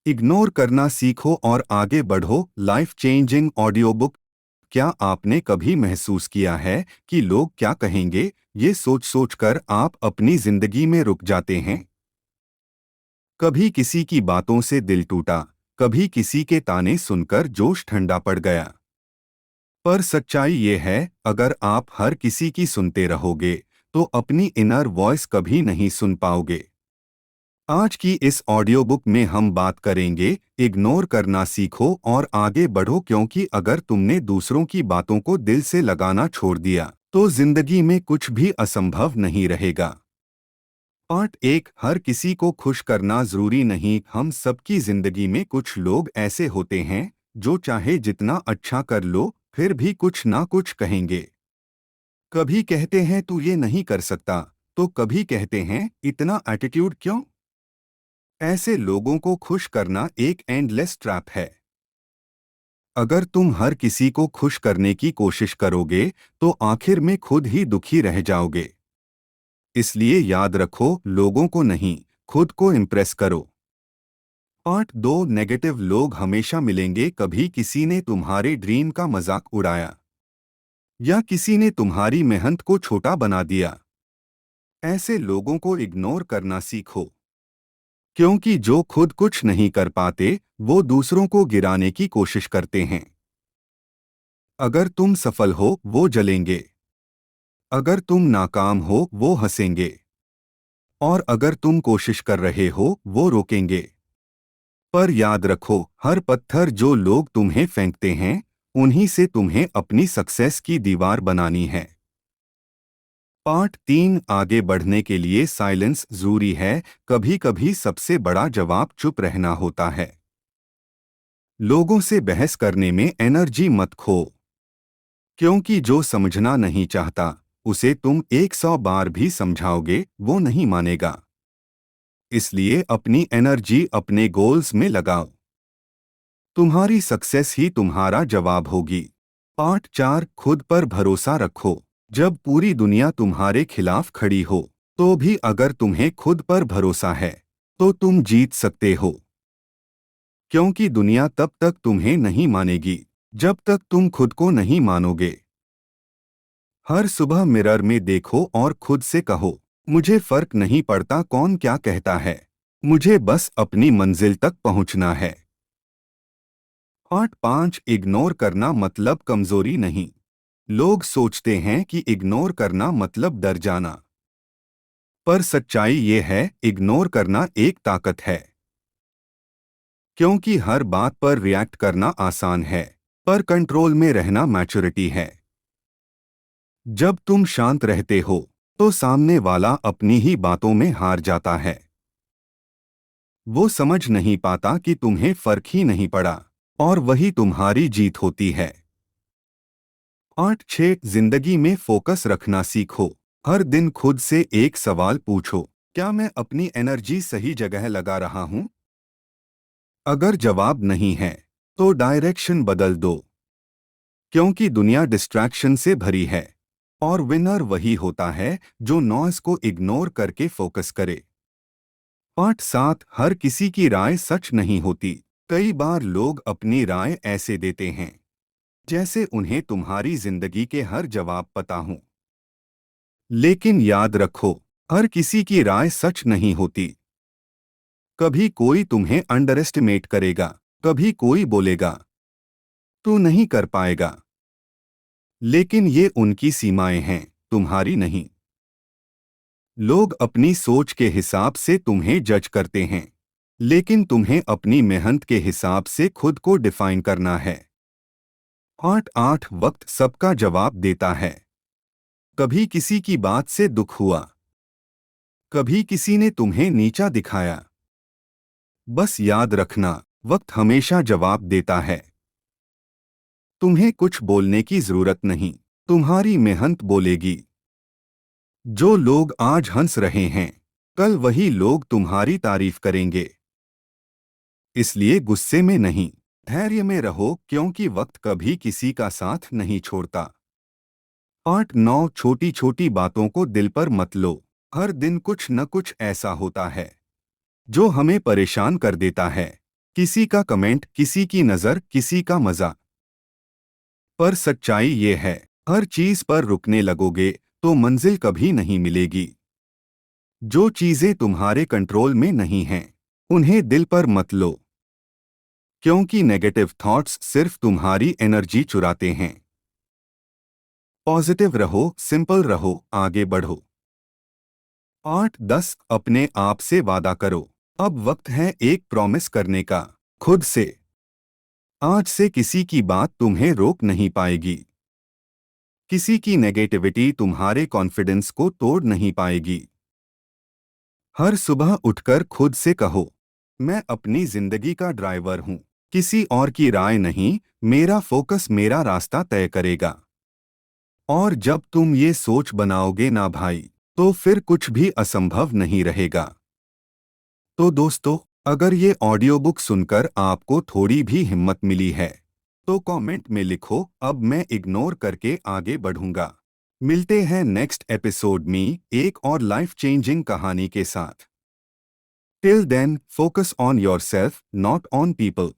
Ignore करना सीखो और आगे बढ़ो। Life changing audio book. क्या आपने कभी महसूस किया है कि लोग क्या कहेंगे, ये सोच सोच कर आप अपनी जिंदगी में रुक जाते हैं? कभी किसी की बातों से दिल टूटा, कभी किसी के ताने सुनकर जोश ठंडा पड़ गया। पर सच्चाई ये है, अगर आप हर किसी की सुनते रहोगे तो अपनी इनर वॉइस कभी नहीं सुन पाओगे। आज की इस ऑडियो बुक में हम बात करेंगे, इग्नोर करना सीखो और आगे बढ़ो, क्योंकि अगर तुमने दूसरों की बातों को दिल से लगाना छोड़ दिया तो जिंदगी में कुछ भी असंभव नहीं रहेगा। पार्ट एक। हर किसी को खुश करना जरूरी नहीं। हम सबकी जिंदगी में कुछ लोग ऐसे होते हैं जो चाहे जितना अच्छा कर लो फिर भी कुछ ना कुछ कहेंगे। कभी कहते हैं तू ये नहीं कर सकता, तो कभी कहते हैं इतना एटीट्यूड क्यों। ऐसे लोगों को खुश करना एक एंडलेस ट्रैप है। अगर तुम हर किसी को खुश करने की कोशिश करोगे तो आखिर में खुद ही दुखी रह जाओगे। इसलिए याद रखो, लोगों को नहीं, खुद को इम्प्रेस करो। पार्ट दो। नेगेटिव लोग हमेशा मिलेंगे। कभी किसी ने तुम्हारे ड्रीम का मजाक उड़ाया या किसी ने तुम्हारी मेहनत को छोटा बना दिया। ऐसे लोगों को इग्नोर करना सीखो, क्योंकि जो खुद कुछ नहीं कर पाते वो दूसरों को गिराने की कोशिश करते हैं। अगर तुम सफल हो वो जलेंगे, अगर तुम नाकाम हो वो हंसेंगे, और अगर तुम कोशिश कर रहे हो वो रोकेंगे। पर याद रखो, हर पत्थर जो लोग तुम्हें फेंकते हैं उन्हीं से तुम्हें अपनी सक्सेस की दीवार बनानी है। पार्ट तीन। आगे बढ़ने के लिए साइलेंस जरूरी है। कभी कभी सबसे बड़ा जवाब चुप रहना होता है। लोगों से बहस करने में एनर्जी मत खो, क्योंकि जो समझना नहीं चाहता उसे तुम 100 बार भी समझाओगे वो नहीं मानेगा। इसलिए अपनी एनर्जी अपने गोल्स में लगाओ। तुम्हारी सक्सेस ही तुम्हारा जवाब होगी। पार्ट चार। खुद पर भरोसा रखो। जब पूरी दुनिया तुम्हारे खिलाफ खड़ी हो तो भी अगर तुम्हें खुद पर भरोसा है तो तुम जीत सकते हो, क्योंकि दुनिया तब तक तुम्हें नहीं मानेगी जब तक तुम खुद को नहीं मानोगे। हर सुबह मिरर में देखो और खुद से कहो, मुझे फर्क नहीं पड़ता कौन क्या कहता है, मुझे बस अपनी मंजिल तक पहुंचना है। पार्ट पांच। इग्नोर करना मतलब कमजोरी नहीं। लोग सोचते हैं कि इग्नोर करना मतलब डर जाना, पर सच्चाई ये है, इग्नोर करना एक ताकत है। क्योंकि हर बात पर रिएक्ट करना आसान है, पर कंट्रोल में रहना मैच्योरिटी है। जब तुम शांत रहते हो तो सामने वाला अपनी ही बातों में हार जाता है। वो समझ नहीं पाता कि तुम्हें फर्क ही नहीं पड़ा, और वही तुम्हारी जीत होती है। पार्ट 6। जिंदगी में फोकस रखना सीखो। हर दिन खुद से एक सवाल पूछो, क्या मैं अपनी एनर्जी सही जगह लगा रहा हूं? अगर जवाब नहीं है तो डायरेक्शन बदल दो, क्योंकि दुनिया डिस्ट्रैक्शन से भरी है, और विनर वही होता है जो नॉइस को इग्नोर करके फोकस करे। पार्ट 7। हर किसी की राय सच नहीं होती। कई बार लोग अपनी राय ऐसे देते हैं जैसे उन्हें तुम्हारी जिंदगी के हर जवाब पता हों। लेकिन याद रखो, हर किसी की राय सच नहीं होती। कभी कोई तुम्हें अंडर एस्टिमेट करेगा, कभी कोई बोलेगा तू नहीं कर पाएगा, लेकिन ये उनकी सीमाएं हैं, तुम्हारी नहीं। लोग अपनी सोच के हिसाब से तुम्हें जज करते हैं, लेकिन तुम्हें अपनी मेहनत के हिसाब से खुद को डिफाइन करना है। पार्ट 8। वक्त सबका जवाब देता है। कभी किसी की बात से दुख हुआ, कभी किसी ने तुम्हें नीचा दिखाया। बस याद रखना, वक्त हमेशा जवाब देता है। तुम्हें कुछ बोलने की जरूरत नहीं, तुम्हारी मेहनत बोलेगी। जो लोग आज हंस रहे हैं कल वही लोग तुम्हारी तारीफ करेंगे। इसलिए गुस्से में नहीं, धैर्य में रहो, क्योंकि वक्त कभी किसी का साथ नहीं छोड़ता। पार्ट 9। छोटी छोटी बातों को दिल पर मत लो। हर दिन कुछ न कुछ ऐसा होता है जो हमें परेशान कर देता है। किसी का कमेंट, किसी की नजर, किसी का मजा। पर सच्चाई ये है, हर चीज पर रुकने लगोगे तो मंजिल कभी नहीं मिलेगी। जो चीजें तुम्हारे कंट्रोल में नहीं हैं, उन्हें दिल पर मत लो, क्योंकि नेगेटिव थॉट्स सिर्फ तुम्हारी एनर्जी चुराते हैं। पॉजिटिव रहो, सिंपल रहो, आगे बढ़ो। 8-10 अपने आप से वादा करो। अब वक्त है एक प्रॉमिस करने का, खुद से। आज से किसी की बात तुम्हें रोक नहीं पाएगी। किसी की नेगेटिविटी तुम्हारे कॉन्फिडेंस को तोड़ नहीं पाएगी। हर सुबह उठकर खुद से कहो, मैं अपनी जिंदगी का ड्राइवर हूं, किसी और की राय नहीं, मेरा फोकस मेरा रास्ता तय करेगा। और जब तुम ये सोच बनाओगे ना भाई, तो फिर कुछ भी असंभव नहीं रहेगा। तो दोस्तों, अगर ये ऑडियो बुक सुनकर आपको थोड़ी भी हिम्मत मिली है, तो कमेंट में लिखो, अब मैं इग्नोर करके आगे बढ़ूंगा। मिलते हैं नेक्स्ट एपिसोड में एक और लाइफ चेंजिंग कहानी के साथ। Till then, focus on yourself, not on people.